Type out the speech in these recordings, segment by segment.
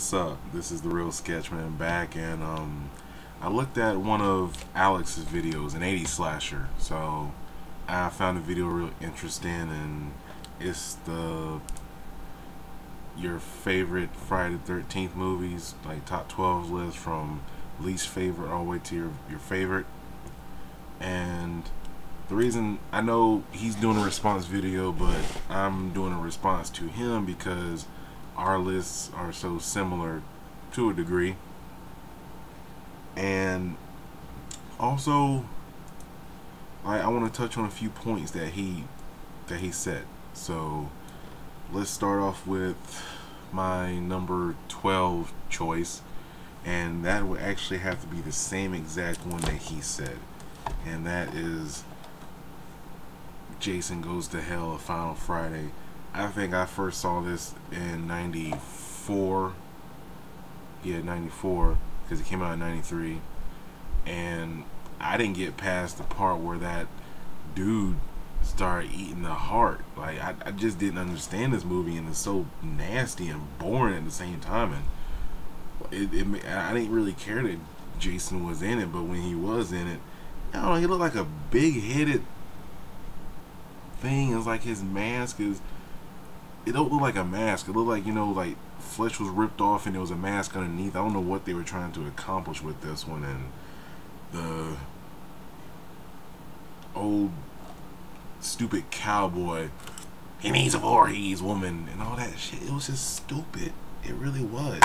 What's up? This is TheReelSketchman back, and I looked at one of Alex's videos, an 80s slasher. So I found the video real interesting, and it's your favorite Friday the 13th movies, like top 12 list from least favorite all the way to your favorite. And the reason I know he's doing a response video, but I'm doing a response to him because our lists are so similar to a degree. And also I want to touch on a few points that he said. So let's start off with my number 12 choice, and that would actually have to be the same exact one that he said, and that is Jason Goes to Hell, A Final Friday. I think I first saw this in 94. Yeah, 94, because it came out in 93. And I didn't get past the part where that dude started eating the heart. Like, I just didn't understand this movie, and it's so nasty and boring at the same time. And I didn't really care that Jason was in it, but when he was in it, I don't know, he looked like a big-headed thing. It's like his mask is... It don't look like a mask. It looked like, you know, like flesh was ripped off and there was a mask underneath. I don't know what they were trying to accomplish with this one. And the old stupid cowboy, he needs a Voorhees woman and all that shit. It was just stupid. It really was.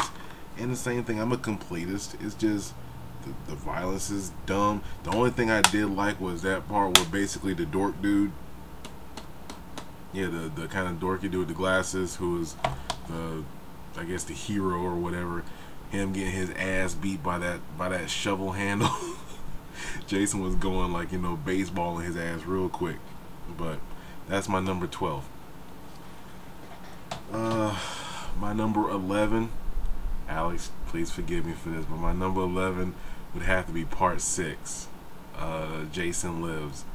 And the same thing, I'm a completist. It's just the violence is dumb. The only thing I did like was that part where basically the dork dude, yeah, the kind of dorky dude with the glasses, who was I guess the hero or whatever, him getting his ass beat by that shovel handle. Jason was going, like, you know, baseballing his ass real quick. But that's my number 12. My number 11, Alex, please forgive me for this, but my number 11 would have to be part 6, Jason Lives.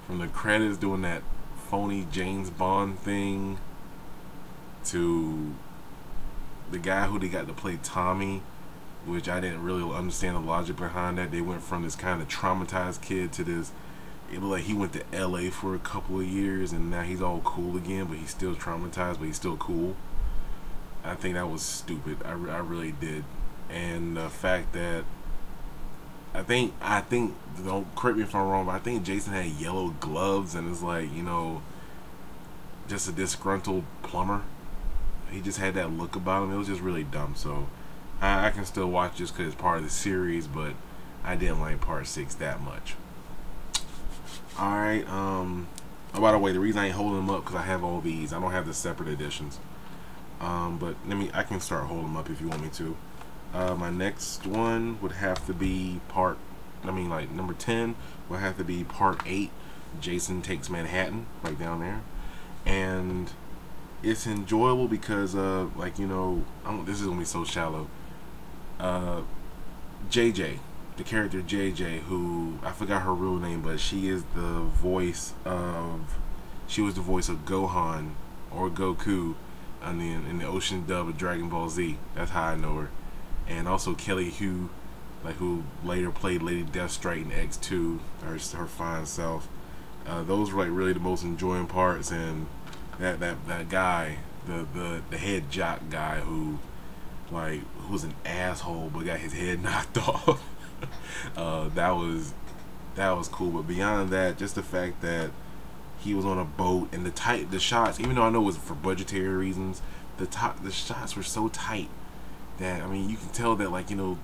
From the credits doing that phony James Bond thing to the guy who they got to play Tommy, which I didn't really understand the logic behind that. They went from this kind of traumatized kid to this, it looked like he went to LA for a couple of years and now he's all cool again, but he's still traumatized, but he's still cool. I think that was stupid. I really did. And the fact that I think, don't correct me if I'm wrong, but I think Jason had yellow gloves and it's like, you know, just a disgruntled plumber. He just had that look about him. It was just really dumb. So I can still watch this because it's part of the series, but I didn't like part 6 that much. Alright, oh, by the way, the reason I ain't holding them up because I have all these. I don't have the separate editions. But I can start holding them up if you want me to. My next one would have to be number 10 would have to be part 8, Jason Takes Manhattan, right down there. And it's enjoyable because like, you know, this is gonna be so shallow. JJ, the character JJ, who I forgot her real name, but she was the voice of Gohan or Goku in the ocean dub of Dragon Ball Z. That's how I know her. And also Kelly Hu, who later played Lady Deathstrike in X2, her fine self. Those were like really the most enjoying parts. And that guy, the head jock guy who was an asshole but got his head knocked off. That was cool. But beyond that, just the fact that he was on a boat and the shots, even though I know it was for budgetary reasons, the shots were so tight that, I mean, you can tell that, like, you know,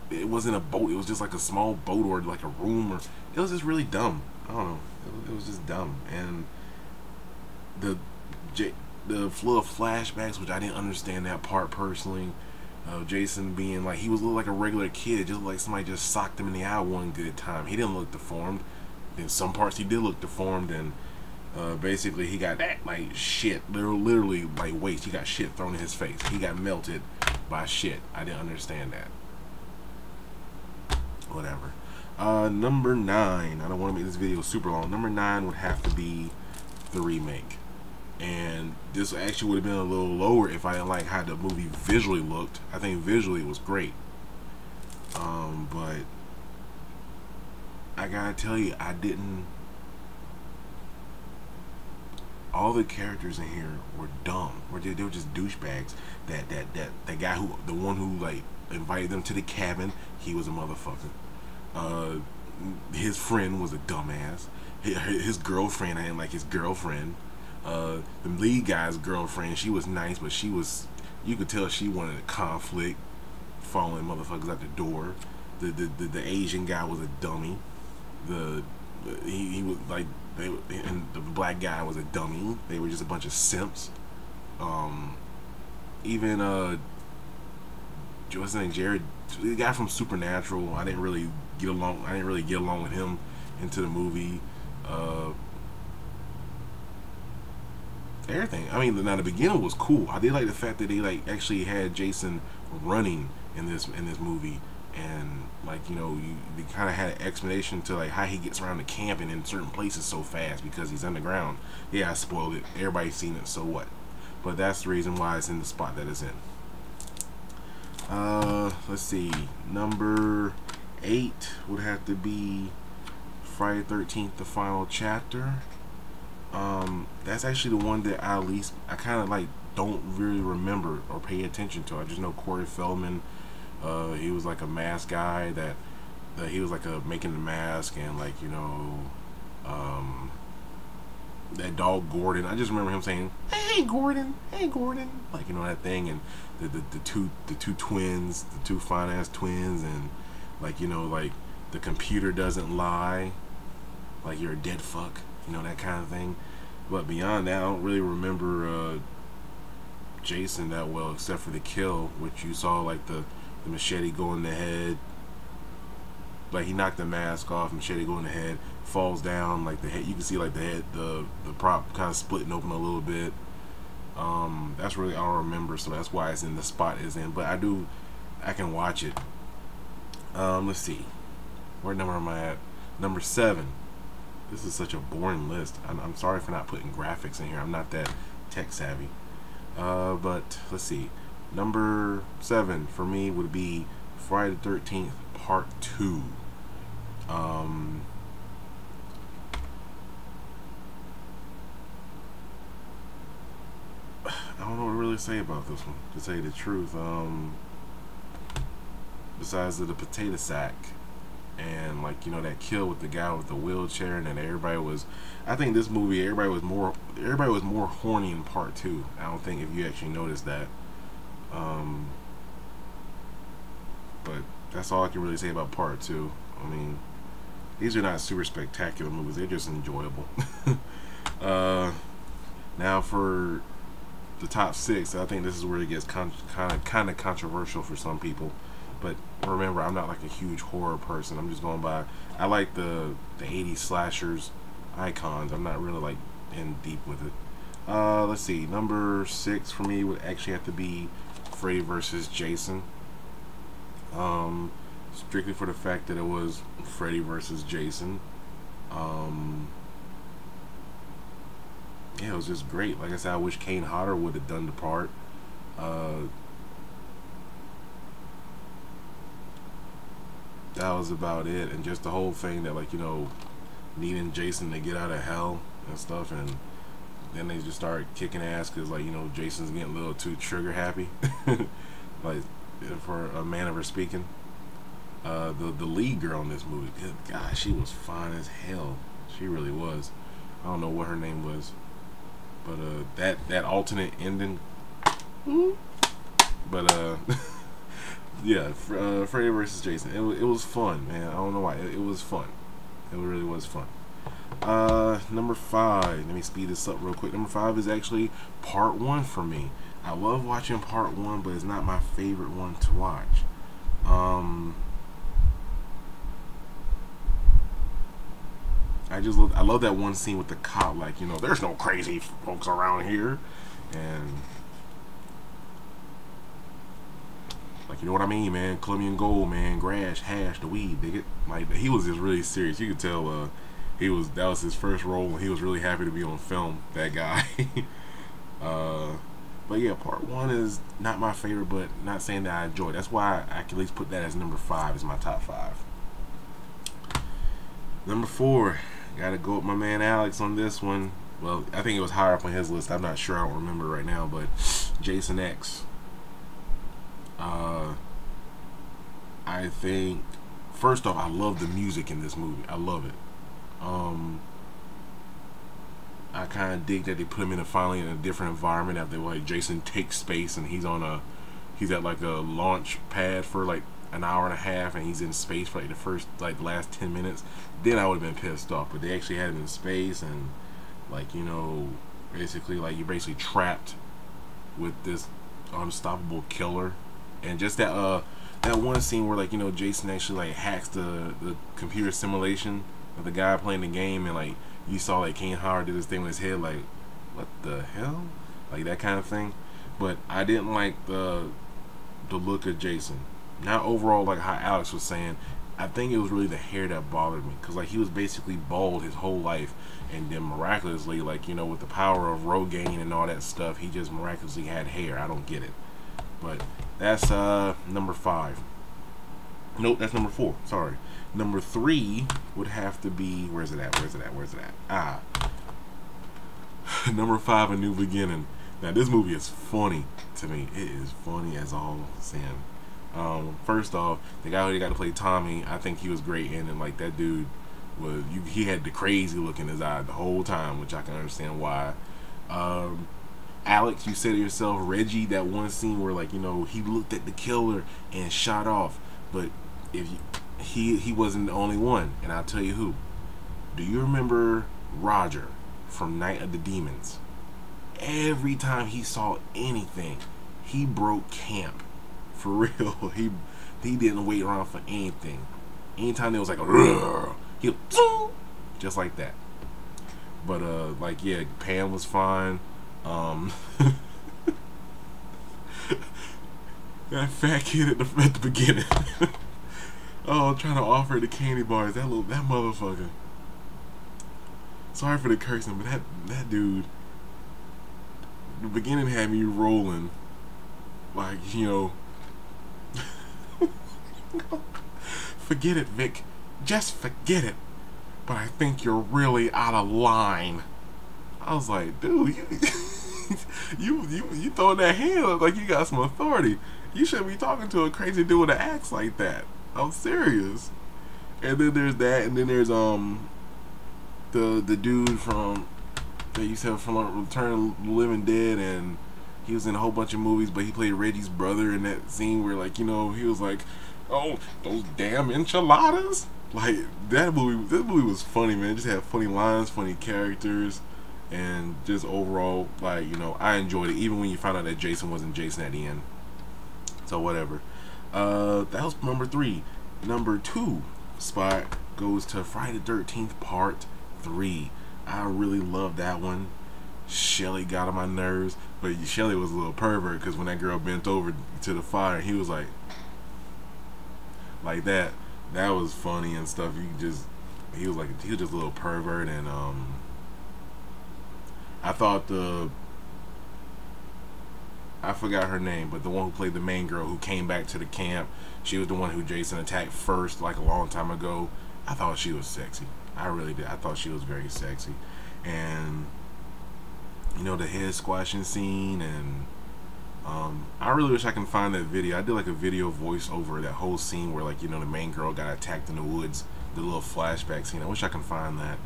it wasn't a boat, it was just like a small boat or like a room, or it was just really dumb. I don't know, it was just dumb. And the flow of flashbacks, which I didn't understand that part personally. Jason being like, he was looked like a regular kid, just like somebody just socked him in the eye one good time. He didn't look deformed. In some parts he did look deformed, and basically he got like shit, literally like waste. He got shit thrown in his face. He got melted by shit. I didn't understand that. Whatever. Number 9. I don't want to make this video super long. Number 9 would have to be the remake. And this actually would have been a little lower if I didn't like how the movie visually looked. I think visually it was great. But I gotta tell you, I didn't. All the characters in here were dumb. They were just douchebags. That guy the one who like invited them to the cabin, he was a motherfucker. His friend was a dumbass. His girlfriend, I didn't like his girlfriend. The lead guy's girlfriend, she was nice, but you could tell she wanted a conflict, following motherfuckers out the door. The Asian guy was a dummy. He was like, and the black guy was a dummy. They were just a bunch of simps. Even what's his name, Jared, the guy from Supernatural, I didn't really get along with him into the movie. Everything. I mean, now the beginning was cool. I did like the fact that they like actually had Jason running in this movie, and like, you know, they kind of had an explanation to like how he gets around the camp and in certain places so fast because he's underground. Yeah, I spoiled it. Everybody's seen it, so what? But that's the reason why it's in the spot that it's in. Let's see. Number 8 would have to be Friday the 13th, the final chapter. That's actually the one that I kind of like don't really remember or pay attention to. I just know Corey Feldman. He was like a mask guy that he was like making the mask, and like, you know, that dog Gordon. I just remember him saying, "Hey Gordon, hey Gordon," like, you know, that thing, and the two twins, the two fine ass twins, and like, you know, like the computer doesn't lie, like you're a dead fuck, you know, that kind of thing. But beyond that, I don't really remember Jason that well, except for the kill, which you saw, like the machete go in the head. Like, he knocked the mask off, machete go in the head, falls down, like the head, you can see like the head, the prop kind of splitting open a little bit. That's really all I remember, so that's why it's in the spot it's in. But I can watch it. Let's see, what number am I at? Number 7. This is such a boring list. I'm sorry for not putting graphics in here. I'm not that tech savvy. But let's see. Number 7 for me would be Friday the 13th Part 2. I don't know what to really say about this one, to tell you the truth. Besides the potato sack, and like, you know, that kill with the guy with the wheelchair, and then everybody was, I think this movie, everybody was more horny in Part 2. I don't think if you actually noticed that. But that's all I can really say about Part 2. I mean, these are not super spectacular movies, they're just enjoyable. Now for the top 6, I think this is where it gets kind of controversial for some people. But remember, I'm not like a huge horror person. I'm just going by, I like the 80s slashers icons. I'm not really like in deep with it. Let's see, number 6 for me would actually have to be Freddy vs. Jason. Strictly for the fact that it was Freddy vs. Jason. Yeah, it was just great. Like I said, I wish Kane Hodder would have done the part. That was about it, and just the whole thing that, like, you know, needing Jason to get out of hell and stuff, and then they just start kicking ass because, like, you know, Jason's getting a little too trigger happy, like, for a manner of speaking. The lead girl in this movie, good God, she was fine as hell. She really was. I don't know what her name was, but that alternate ending. But yeah, Freddy vs. Jason. It was fun, man. I don't know why. It was fun. It really was fun. Number 5. Let me speed this up real quick. Number 5 is actually Part 1 for me. I love watching Part 1, but it's not my favorite one to watch. I love that one scene with the cop, like, you know, there's no crazy folks around here, and like, you know what I mean, man, Colombian gold, man, grass, hash, the weed, dig it. Like, he was just really serious. You could tell that was his first role, and he was really happy to be on film, that guy. But yeah, part one is not my favorite, but not saying that I enjoy it. That's why I can at least put that as number 5 as my top 5. Number 4, gotta go with my man Alex on this one. Well, I think it was higher up on his list. I'm not sure. I don't remember right now. But Jason X. I think, first off, I love the music in this movie. I love it. I kind of dig that they put him in finally in a different environment after like Jason takes space and he's at like a launch pad for like an hour and a half and he's in space for like the last 10 minutes. Then I would have been pissed off. But they actually had him in space and like, you know, basically like you're basically trapped with this unstoppable killer. And just that one scene where like, you know, Jason actually like hacks the computer simulation of the guy playing the game, and like you saw like Kane Howard did this thing with his head, like what the hell, like that kind of thing. But I didn't like the look of Jason. Not overall like how Alex was saying. I think it was really the hair that bothered me, because like he was basically bald his whole life, and then miraculously, like, you know, with the power of Rogaine and all that stuff, he just miraculously had hair. I don't get it. But that's number 5. Nope, that's number 4. Sorry. Number 3 would have to be, where's it at? Number 5, A New Beginning. Now this movie is funny to me. It is funny as all sin. First off, the guy who got to play Tommy, I think he was great in it. Like that dude was, he had the crazy look in his eye the whole time, which I can understand why. Alex, you said it yourself, Reggie, that one scene where like, you know, he looked at the killer and shot off, but if you, he wasn't the only one, and I'll tell you who. Do you remember Roger from Night of the Demons? Every time he saw anything, he broke camp. For real. He didn't wait around for anything. Anytime there was like a he just like that. But like, yeah, Pam was fine. That fat kid at the beginning. Oh, trying to offer the candy bars. That motherfucker. Sorry for the cursing, but that dude. The beginning had me rolling. Like, you know. Forget it, Vic. Just forget it. But I think you're really out of line. I was like, dude, you throwing that hand up like you got some authority. You shouldn't be talking to a crazy dude with an axe like that. I'm serious. And then there's that, and then there's the dude from that you said from Return of the Living Dead, and he was in a whole bunch of movies, but he played Reggie's brother in that scene where, like, you know, he was like, oh, those damn enchiladas. Like, this movie was funny, man. It just had funny lines, funny characters, and just overall, like, you know, I enjoyed it, even when you found out that Jason wasn't Jason at the end. So whatever. That was number 3. Number 2 spot goes to Friday the 13th Part 3. I really love that one. Shelly got on my nerves, but Shelly was a little pervert, because when that girl bent over to the fire, he was like that. That was funny and stuff. He was just a little pervert. And I thought I forgot her name, but the one who played the main girl who came back to the camp, she was the one who Jason attacked first, like a long time ago. I thought she was sexy. I really did. I thought she was very sexy. And you know, the head squashing scene, and I really wish I can find that video. I did like a video voice over that whole scene where, like, you know, the main girl got attacked in the woods, the little flashback scene. I wish I can find that.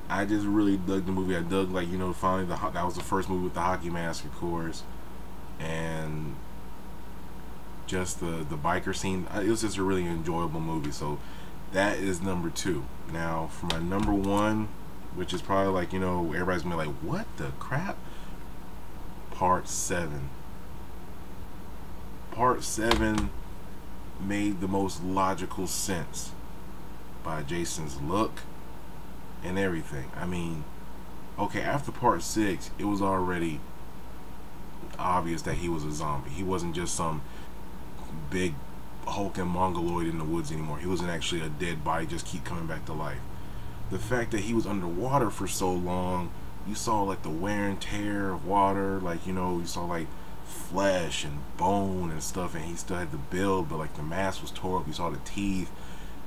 I just really dug the movie. I dug, like, you know, finally that was the first movie with the hockey mask, of course, and just the biker scene. It was just a really enjoyable movie. So that is number 2. Now for my number 1, which is probably like, you know, everybody's gonna be like, what the crap? Part 7. Part 7 made the most logical sense by Jason's look and everything. I mean, okay, after Part 6, it was already obvious that he was a zombie. He wasn't just some big hulking mongoloid in the woods anymore. He wasn't actually a dead body just keep coming back to life. The fact that he was underwater for so long you saw like the wear and tear of water, like, you know, you saw like flesh and bone and stuff, and he still had the build, but like the mask was tore up. You saw the teeth,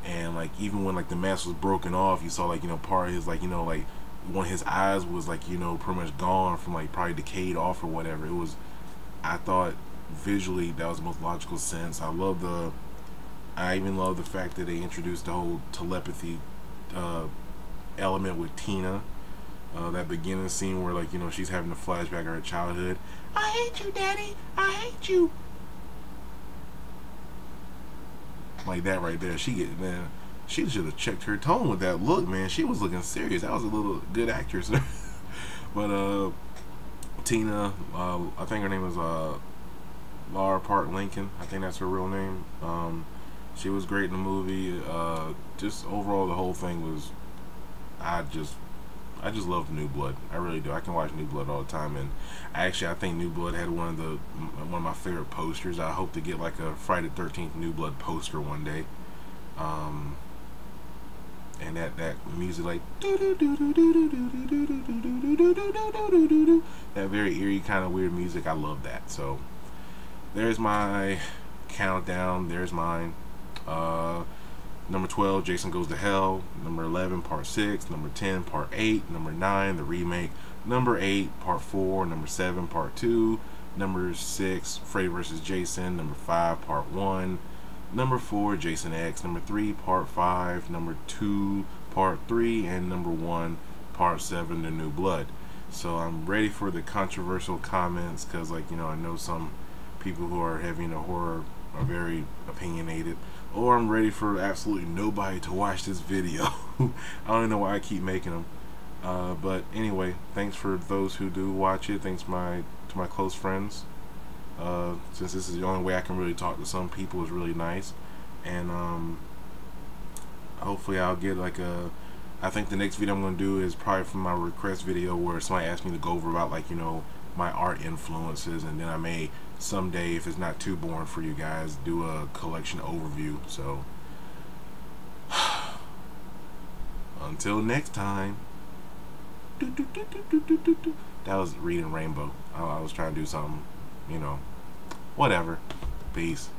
and like even when like the mask was broken off, you saw like, you know, part of his, like, you know, like one of his eyes was like, you know, pretty much gone from like probably decayed off or whatever. It was, I thought visually that was the most logical sense. I even love the fact that they introduced the whole telepathy element with Tina. That beginning scene where, like, you know, she's having a flashback of her childhood. I hate you, Daddy. I hate you. Like that right there. Man, she should have checked her tone with that look, man. She was looking serious. That was a little good actress. But Tina, I think her name was Laura Park Lincoln. I think that's her real name. She was great in the movie. Just overall, the whole thing was, I just love New Blood. I really do. I can watch New Blood all the time, and I think New Blood had one of my favorite posters. I hope to get like a Friday the 13th New Blood poster one day. And that music, like that very eerie kind of weird music, I love that. So there's my countdown. There's mine. Number 12, Jason Goes to Hell. Number 11, Part 6. Number 10, Part 8. Number 9, the remake. Number 8, Part 4. Number 7, Part 2. Number 6, Freddy vs. Jason. Number 5, Part 1. Number 4, Jason X. Number 3, Part 5. Number 2, Part 3. And number 1, Part 7, The New Blood. So I'm ready for the controversial comments, because, like, you know, I know some people who are heavy into horror are very opinionated. Or I'm ready for absolutely nobody to watch this video. I don't even know why I keep making them. But anyway, thanks for those who do watch it. Thanks to my close friends. Since this is the only way I can really talk to some people, is really nice. And hopefully I'll get like I think the next video I'm going to do is probably from my request video, where somebody asked me to go over about, like, you know, my art influences, and then I may someday, if it's not too boring for you guys, do a collection overview. So until next time. That was Reading Rainbow. I was trying to do something, you know, whatever. Peace.